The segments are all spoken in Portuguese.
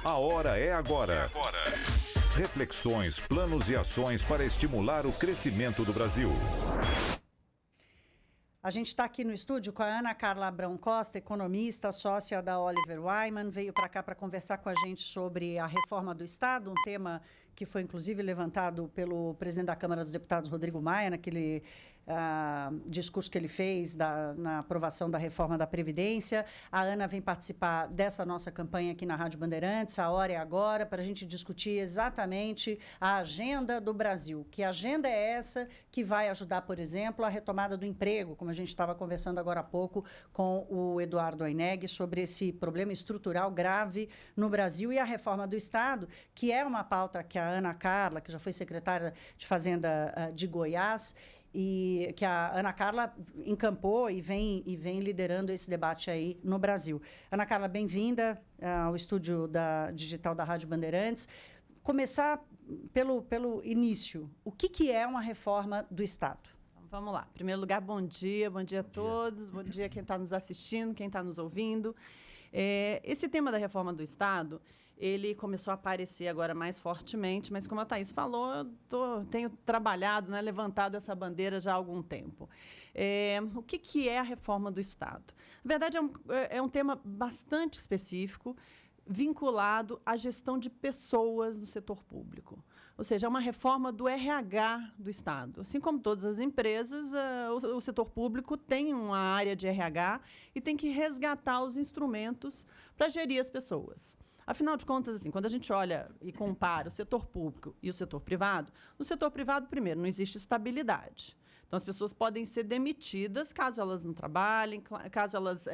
A hora é agora. Reflexões, planos e ações para estimular o crescimento do Brasil. A gente está aqui no estúdio com a Ana Carla Abrão Costa, economista, sócia da Oliver Wyman. Veio para cá para conversar com a gente sobre a reforma do Estado, um tema que foi inclusive levantado pelo presidente da Câmara dos Deputados, Rodrigo Maia, naquele discurso que ele fez na aprovação da reforma da Previdência. A Ana vem participar dessa nossa campanha aqui na Rádio Bandeirantes, A Hora é Agora, para a gente discutir exatamente a agenda do Brasil. Que agenda é essa que vai ajudar, por exemplo, a retomada do emprego, como a gente estava conversando agora há pouco com o Eduardo Oineg sobre esse problema estrutural grave no Brasil e a reforma do Estado, que é uma pauta que a Ana Carla, que já foi secretária de Fazenda de Goiás, e que a Ana Carla encampou e vem liderando esse debate aí no Brasil. Ana Carla, bem-vinda ao estúdio digital da Rádio Bandeirantes. Começar pelo início. O que é uma reforma do Estado? Vamos lá. Em primeiro lugar, bom dia a todos, bom dia quem está nos assistindo, quem está nos ouvindo. Esse tema da reforma do Estado, ele começou a aparecer agora mais fortemente, mas como a Thaís falou, eu tenho trabalhado, levantado essa bandeira já há algum tempo. O que é a reforma do Estado? Na verdade, é um tema bastante específico, vinculado à gestão de pessoas no setor público. Ou seja, é uma reforma do RH do Estado. Assim como todas as empresas, o setor público tem uma área de RH e tem que resgatar os instrumentos para gerir as pessoas. Afinal de contas, assim, quando a gente olha e compara o setor público e o setor privado, no setor privado, primeiro, não existe estabilidade. Então, as pessoas podem ser demitidas caso elas não trabalhem, caso elas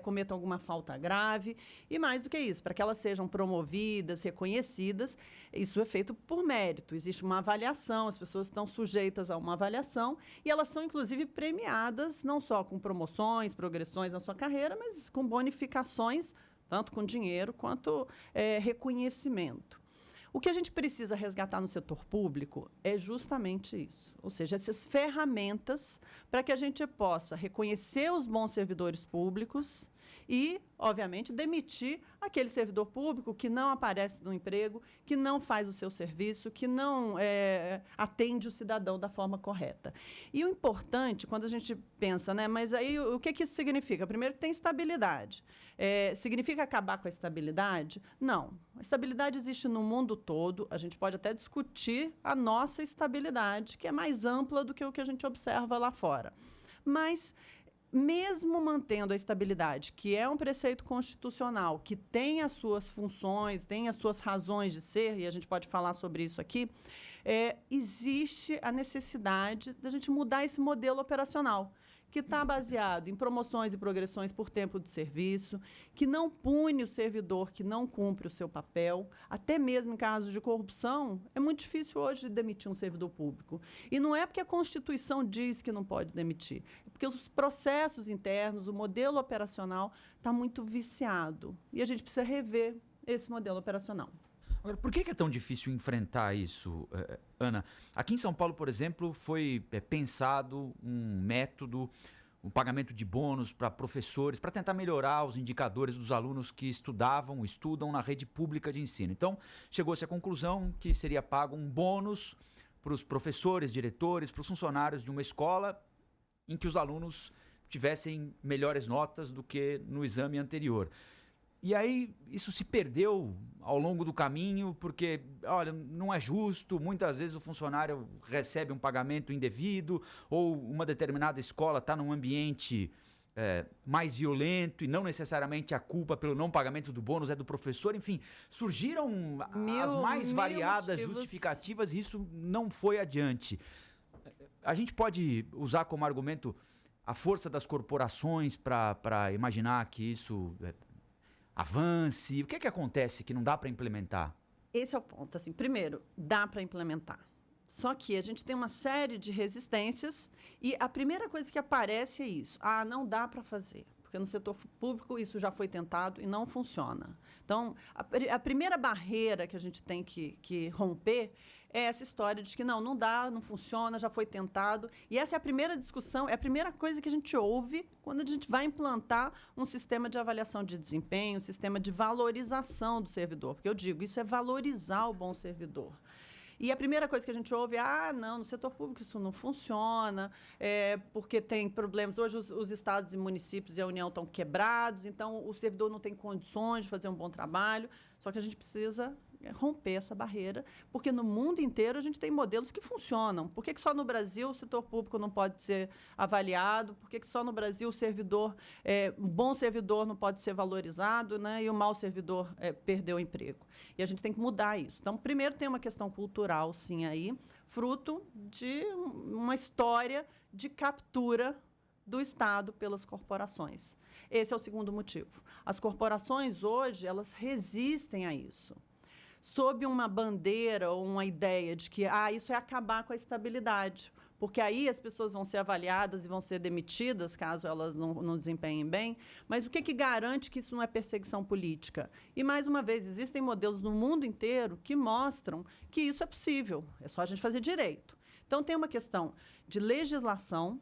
cometam alguma falta grave. E mais do que isso, para que elas sejam promovidas, reconhecidas, isso é feito por mérito. Existe uma avaliação, as pessoas estão sujeitas a uma avaliação e elas são, inclusive, premiadas não só com promoções, progressões na sua carreira, mas com bonificações, tanto com dinheiro quanto reconhecimento. O que a gente precisa resgatar no setor público é justamente isso. Ou seja, essas ferramentas para que a gente possa reconhecer os bons servidores públicos e, obviamente, demitir aquele servidor público que não aparece no emprego, que não faz o seu serviço, que não atende o cidadão da forma correta. E o importante, quando a gente pensa, mas aí o que isso significa? Primeiro, que tem estabilidade. Significa acabar com a estabilidade? Não. A estabilidade existe no mundo todo. A gente pode até discutir a nossa estabilidade, que é mais ampla do que o que a gente observa lá fora. Mas, mesmo mantendo a estabilidade, que é um preceito constitucional, que tem as suas funções, tem as suas razões de ser, e a gente pode falar sobre isso aqui, existe a necessidade da gente mudar esse modelo operacional, que está baseado em promoções e progressões por tempo de serviço, que não pune o servidor que não cumpre o seu papel, até mesmo em casos de corrupção. É muito difícil hoje demitir um servidor público. E não é porque a Constituição diz que não pode demitir, é porque os processos internos, o modelo operacional está muito viciado. E a gente precisa rever esse modelo operacional. Agora, por que é tão difícil enfrentar isso, Ana? Aqui em São Paulo, por exemplo, foi pensado um método, um pagamento de bônus para professores, para tentar melhorar os indicadores dos alunos que estudam na rede pública de ensino. Então, chegou-se à conclusão que seria pago um bônus para os professores, diretores, para os funcionários de uma escola em que os alunos tivessem melhores notas do que no exame anterior. E aí isso se perdeu ao longo do caminho, porque, olha, não é justo, muitas vezes o funcionário recebe um pagamento indevido, ou uma determinada escola está num ambiente mais violento e não necessariamente a culpa pelo não pagamento do bônus é do professor. Enfim, surgiram as mais variadas justificativas e isso não foi adiante. A gente pode usar como argumento a força das corporações para imaginar que isso avance? O que é que acontece que não dá para implementar? Esse é o ponto. Assim, primeiro, dá para implementar. Só que a gente tem uma série de resistências e a primeira coisa que aparece é isso. Não dá para fazer. Porque no setor público isso já foi tentado e não funciona. Então, a primeira barreira que a gente tem que romper é essa história de que não dá, não funciona, já foi tentado. E essa é a primeira discussão, é a primeira coisa que a gente ouve quando a gente vai implantar um sistema de avaliação de desempenho, um sistema de valorização do servidor. Porque eu digo, isso é valorizar o bom servidor. E a primeira coisa que a gente ouve é, não, no setor público isso não funciona, porque tem problemas. Hoje os estados e municípios e a União estão quebrados, então o servidor não tem condições de fazer um bom trabalho. Só que a gente precisa romper essa barreira, porque no mundo inteiro a gente tem modelos que funcionam. Por que só no Brasil o setor público não pode ser avaliado? Por que só no Brasil o bom servidor não pode ser valorizado, né? E o mau servidor perdeu o emprego? E a gente tem que mudar isso. Então, primeiro tem uma questão cultural, sim, aí, fruto de uma história de captura do Estado pelas corporações. Esse é o segundo motivo. As corporações, hoje, elas resistem a isso, sob uma bandeira ou uma ideia de que isso é acabar com a estabilidade, porque aí as pessoas vão ser avaliadas e vão ser demitidas caso elas não desempenhem bem. Mas o que garante que isso não é perseguição política? E, mais uma vez, existem modelos no mundo inteiro que mostram que isso é possível, é só a gente fazer direito. Então, tem uma questão de legislação,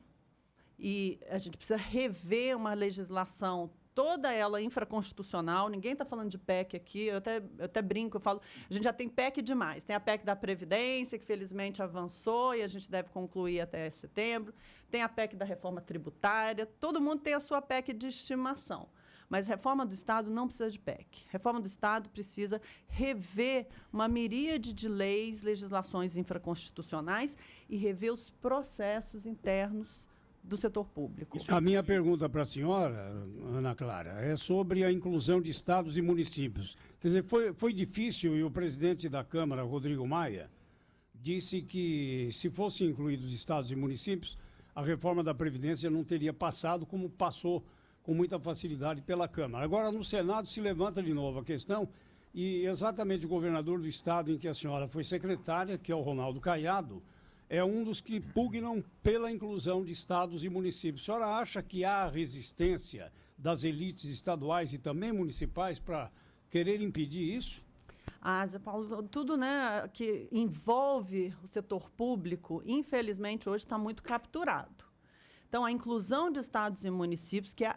e a gente precisa rever uma legislação toda ela infraconstitucional. Ninguém está falando de PEC aqui, eu até brinco, eu falo, a gente já tem PEC demais. Tem a PEC da Previdência, que felizmente avançou e a gente deve concluir até setembro. Tem a PEC da reforma tributária, todo mundo tem a sua PEC de estimação. Mas reforma do Estado não precisa de PEC. Reforma do Estado precisa rever uma miríade de leis, legislações infraconstitucionais e rever os processos internos do setor público. A minha pergunta para a senhora, Ana Clara, é sobre a inclusão de estados e municípios. Quer dizer, foi difícil, e o presidente da Câmara, Rodrigo Maia, disse que se fossem incluídos estados e municípios, a reforma da Previdência não teria passado como passou com muita facilidade pela Câmara. Agora, no Senado, se levanta de novo a questão, e exatamente o governador do estado em que a senhora foi secretária, que é o Ronaldo Caiado, é um dos que pugnam pela inclusão de estados e municípios. A senhora acha que há resistência das elites estaduais e também municipais para querer impedir isso? Zé Paulo, tudo, né, que envolve o setor público, infelizmente, hoje está muito capturado. Então, a inclusão de estados e municípios, que é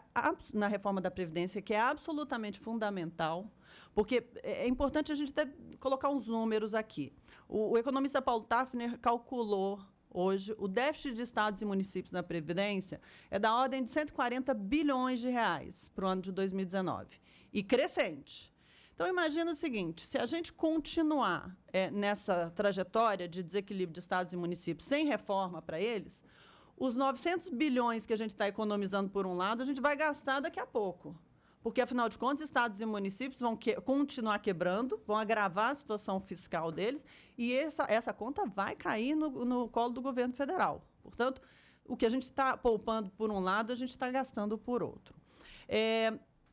na reforma da Previdência, que é absolutamente fundamental, porque é importante a gente até colocar uns números aqui. O economista Paulo Tafner calculou hoje o déficit de estados e municípios na Previdência é da ordem de 140 bilhões de reais para o ano de 2019, e crescente. Então, imagina o seguinte, se a gente continuar nessa trajetória de desequilíbrio de estados e municípios sem reforma para eles, os 900 bilhões que a gente está economizando por um lado, a gente vai gastar daqui a pouco. Porque, afinal de contas, estados e municípios vão continuar quebrando, vão agravar a situação fiscal deles, e essa conta vai cair no colo do governo federal. Portanto, o que a gente está poupando por um lado, a gente está gastando por outro.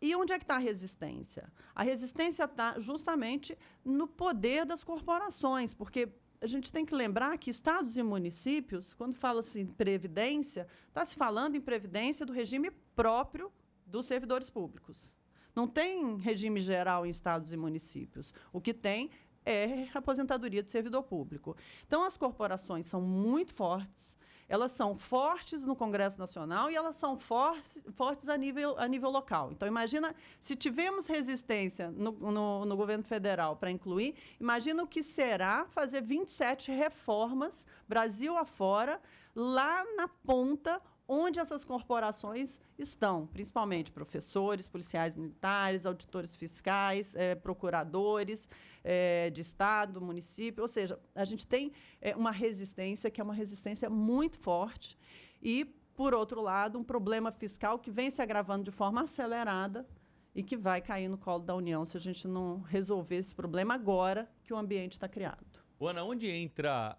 E onde é que está a resistência? A resistência está justamente no poder das corporações, porque a gente tem que lembrar que estados e municípios, quando fala-se em previdência, está se falando em previdência do regime próprio dos servidores públicos. Não tem regime geral em estados e municípios. O que tem é a aposentadoria de servidor público. Então, as corporações são muito fortes, elas são fortes no Congresso Nacional e elas são fortes a nível local. Então, imagina, se tivermos resistência no governo federal para incluir, imagina o que será fazer 27 reformas, Brasil afora, lá na ponta, onde essas corporações estão, principalmente professores, policiais militares, auditores fiscais, procuradores de Estado, município. Ou seja, a gente tem uma resistência que é uma resistência muito forte e, por outro lado, um problema fiscal que vem se agravando de forma acelerada e que vai cair no colo da União se a gente não resolver esse problema agora que o ambiente está criado. Ana, onde entra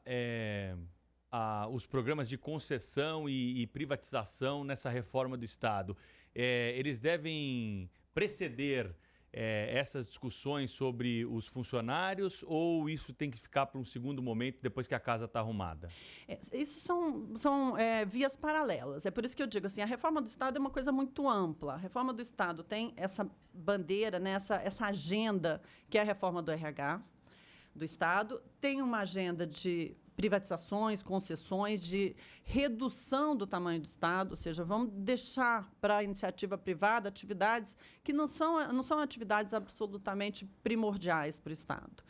os programas de concessão e privatização nessa reforma do Estado? Eles devem preceder essas discussões sobre os funcionários ou isso tem que ficar para um segundo momento depois que a casa está arrumada? Isso são vias paralelas. É por isso que eu digo assim, a reforma do Estado é uma coisa muito ampla. A reforma do Estado tem essa bandeira, né, essa agenda que é a reforma do RH. do Estado, tem uma agenda de privatizações, concessões, de redução do tamanho do Estado, ou seja, vamos deixar para a iniciativa privada atividades que não são atividades absolutamente primordiais para o Estado.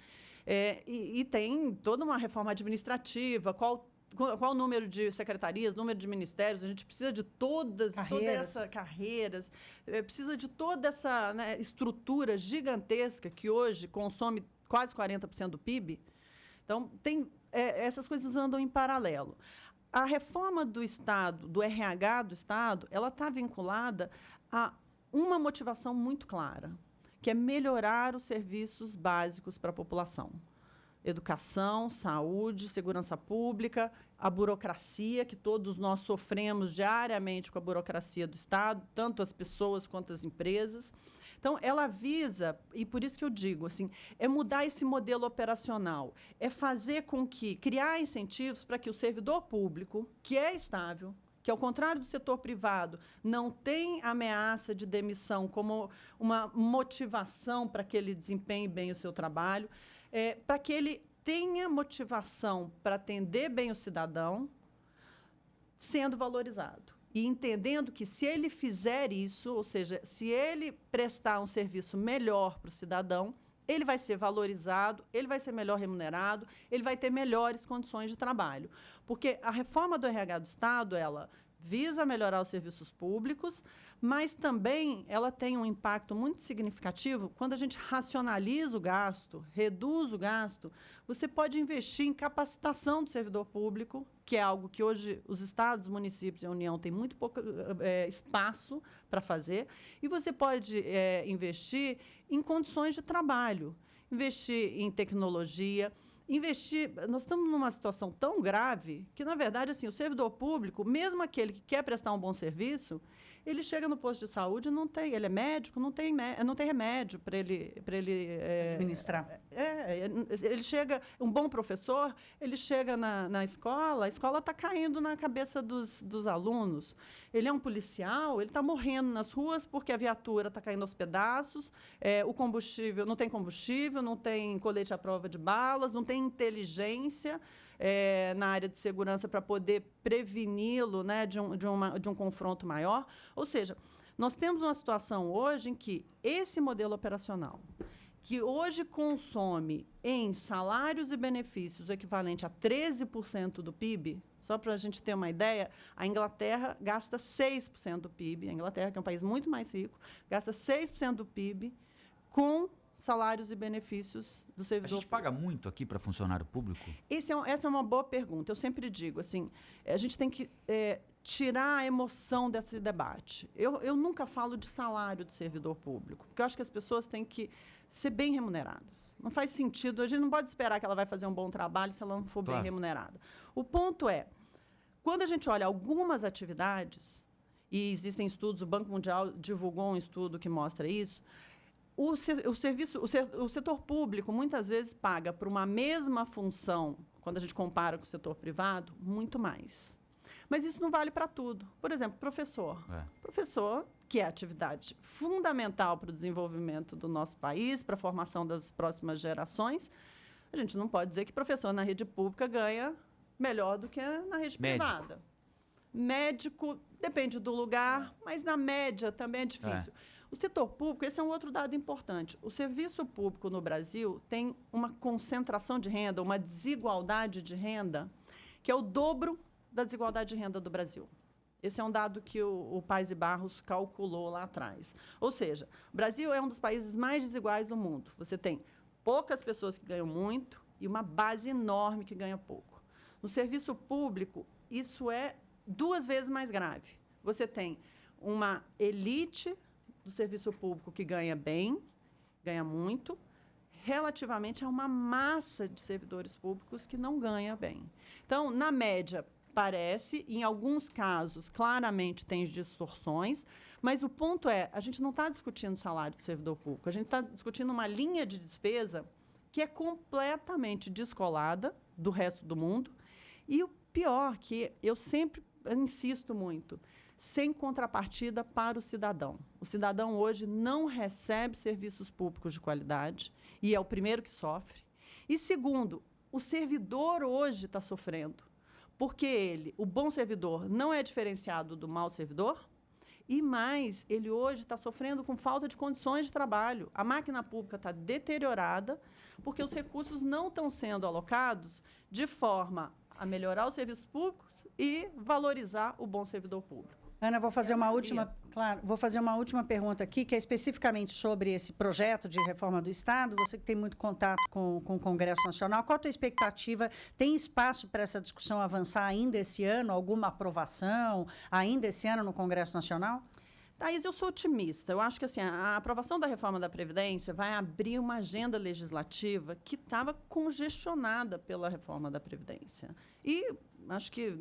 E tem toda uma reforma administrativa, qual o número de secretarias, número de ministérios, a gente precisa de todas essas carreiras, precisa de toda essa, né, estrutura gigantesca que hoje consome quase 40% do PIB. Então, essas coisas andam em paralelo. A reforma do Estado, do RH do Estado, ela está vinculada a uma motivação muito clara, que é melhorar os serviços básicos para a população. Educação, saúde, segurança pública, a burocracia, que todos nós sofremos diariamente com a burocracia do Estado, tanto as pessoas quanto as empresas. Então, ela visa, e por isso que eu digo, assim, é mudar esse modelo operacional, é fazer com que, criar incentivos para que o servidor público, que é estável, que, ao contrário do setor privado, não tem ameaça de demissão como uma motivação para que ele desempenhe bem o seu trabalho, para que ele tenha motivação para atender bem o cidadão, sendo valorizado. E entendendo que, se ele fizer isso, ou seja, se ele prestar um serviço melhor para o cidadão, ele vai ser valorizado, ele vai ser melhor remunerado, ele vai ter melhores condições de trabalho. Porque a reforma do RH do Estado, ela visa melhorar os serviços públicos, mas também ela tem um impacto muito significativo quando a gente racionaliza o gasto, reduz o gasto. Você pode investir em capacitação do servidor público, que é algo que hoje os estados, municípios e a União têm muito pouco espaço para fazer, e você pode investir em condições de trabalho, investir em tecnologia, nós estamos numa situação tão grave que, na verdade, assim, o servidor público, mesmo aquele que quer prestar um bom serviço, ele chega no posto de saúde, ele é médico, não tem remédio para ele administrar. Ele chega, um bom professor, ele chega na escola, a escola está caindo na cabeça dos alunos. Ele é um policial, ele está morrendo nas ruas porque a viatura está caindo aos pedaços, o combustível, não tem colete à prova de balas, não tem inteligência na área de segurança para poder preveni-lo, né, de um confronto maior. Ou seja, nós temos uma situação hoje em que esse modelo operacional, que hoje consome em salários e benefícios o equivalente a 13% do PIB, só para a gente ter uma ideia, a Inglaterra gasta 6% do PIB, a Inglaterra, que é um país muito mais rico, gasta 6% do PIB com salários e benefícios do servidor. A gente paga muito aqui para funcionário público? Essa é uma boa pergunta. Eu sempre digo, assim, a gente tem que tirar a emoção desse debate. Eu nunca falo de salário do servidor público, porque eu acho que as pessoas têm que ser bem remuneradas. Não faz sentido, a gente não pode esperar que ela vai fazer um bom trabalho se ela não for bem remunerada. O ponto é, quando a gente olha algumas atividades, e existem estudos, o Banco Mundial divulgou um estudo que mostra isso, o setor público, muitas vezes, paga por uma mesma função, quando a gente compara com o setor privado, muito mais. Mas isso não vale para tudo. Por exemplo, professor. Professor, que é a atividade fundamental para o desenvolvimento do nosso país, para a formação das próximas gerações, a gente não pode dizer que professor na rede pública ganha melhor do que na rede privada. Médico, depende do lugar, mas na média também é difícil. O setor público, esse é um outro dado importante. O serviço público no Brasil tem uma concentração de renda, uma desigualdade de renda, que é o dobro da desigualdade de renda do Brasil. Esse é um dado que o Paes e Barros calculou lá atrás. Ou seja, o Brasil é um dos países mais desiguais do mundo. Você tem poucas pessoas que ganham muito e uma base enorme que ganha pouco. No serviço público, isso é 2 vezes mais grave. Você tem uma elite do serviço público que ganha bem, ganha muito, relativamente a uma massa de servidores públicos que não ganha bem. Então, na média, parece, em alguns casos, claramente tem distorções, mas o ponto é, a gente não está discutindo salário do servidor público, a gente está discutindo uma linha de despesa que é completamente descolada do resto do mundo, e o pior, que eu sempre insisto muito, sem contrapartida para o cidadão. O cidadão hoje não recebe serviços públicos de qualidade, e é o primeiro que sofre. E segundo, o servidor hoje está sofrendo, porque o bom servidor, não é diferenciado do mau servidor, e mais, ele hoje está sofrendo com falta de condições de trabalho. A máquina pública está deteriorada, porque os recursos não estão sendo alocados de forma a melhorar os serviços públicos e valorizar o bom servidor público. Ana, vou fazer uma última pergunta aqui, que é especificamente sobre esse projeto de reforma do Estado. Você que tem muito contato com o Congresso Nacional, qual a tua expectativa? Tem espaço para essa discussão avançar ainda esse ano? Alguma aprovação ainda esse ano no Congresso Nacional? Thaís, eu sou otimista. Eu acho que assim, a aprovação da reforma da Previdência vai abrir uma agenda legislativa que estava congestionada pela reforma da Previdência. E acho que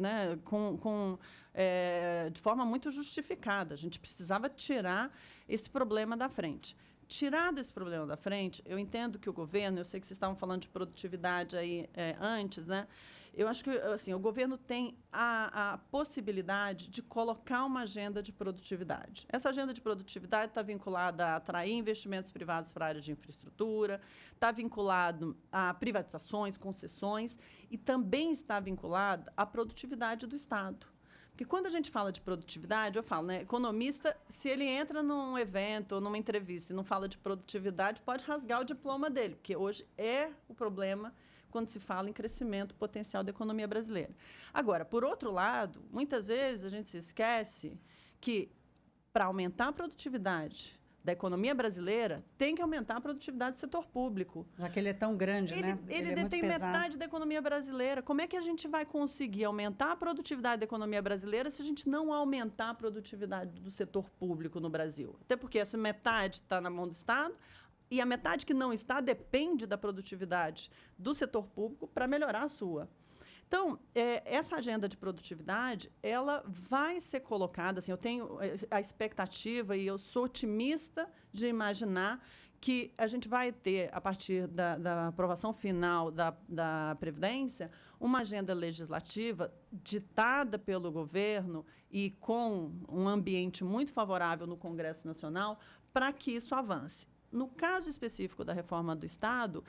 de forma muito justificada. A gente precisava tirar esse problema da frente. Tirado esse problema da frente, eu entendo que o governo, eu sei que vocês estavam falando de produtividade aí antes, né? Eu acho que assim, o governo tem a possibilidade de colocar uma agenda de produtividade. Essa agenda de produtividade está vinculada a atrair investimentos privados para a área de infraestrutura, está vinculado a privatizações, concessões e também está vinculado à produtividade do Estado. Porque quando a gente fala de produtividade, eu falo, né, economista, se ele entra num evento ou numa entrevista e não fala de produtividade, pode rasgar o diploma dele, porque hoje é o problema quando se fala em crescimento potencial da economia brasileira. Agora, por outro lado, muitas vezes a gente se esquece que, para aumentar a produtividade da economia brasileira, tem que aumentar a produtividade do setor público. Já que ele é tão grande, né? Ele é detém metade da economia brasileira. Como é que a gente vai conseguir aumentar a produtividade da economia brasileira se a gente não aumentar a produtividade do setor público no Brasil? Até porque essa metade está na mão do Estado, e a metade que não está depende da produtividade do setor público para melhorar a sua. Então, essa agenda de produtividade, ela vai ser colocada, assim, eu tenho a expectativa e eu sou otimista de imaginar que a gente vai ter, a partir da aprovação final da Previdência, uma agenda legislativa ditada pelo governo e com um ambiente muito favorável no Congresso Nacional para que isso avance. No caso específico da reforma do Estado,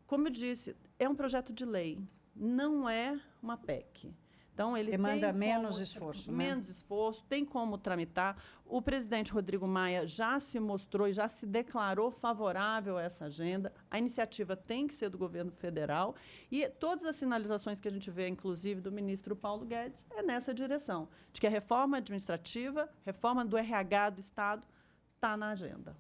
como eu disse, é um projeto de lei, não é uma PEC. Então, ele demanda menos esforço. Menos esforço, tem como tramitar. O presidente Rodrigo Maia já se mostrou e já se declarou favorável a essa agenda. A iniciativa tem que ser do governo federal. E todas as sinalizações que a gente vê, inclusive, do ministro Paulo Guedes, é nessa direção, de que a reforma administrativa, reforma do RH do Estado, está na agenda.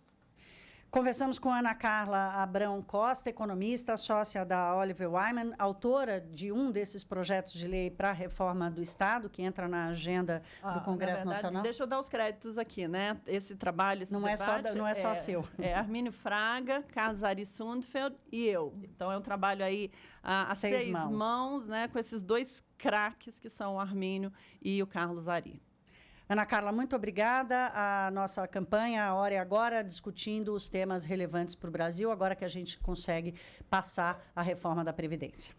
Conversamos com Ana Carla Abrão Costa, economista, sócia da Oliver Wyman, autora de um desses projetos de lei para a reforma do Estado, que entra na agenda do Congresso Nacional. Deixa eu dar os créditos aqui, né? Esse trabalho, esse não debate... Não é só seu. É Armínio Fraga, Carlos Ari Sundfeld e eu. Então, é um trabalho aí a seis mãos, né? Com esses dois craques, que são o Armínio e o Carlos Ari. Ana Carla, muito obrigada. A nossa campanha, a Hora é Agora, discutindo os temas relevantes para o Brasil, agora que a gente consegue passar a reforma da Previdência.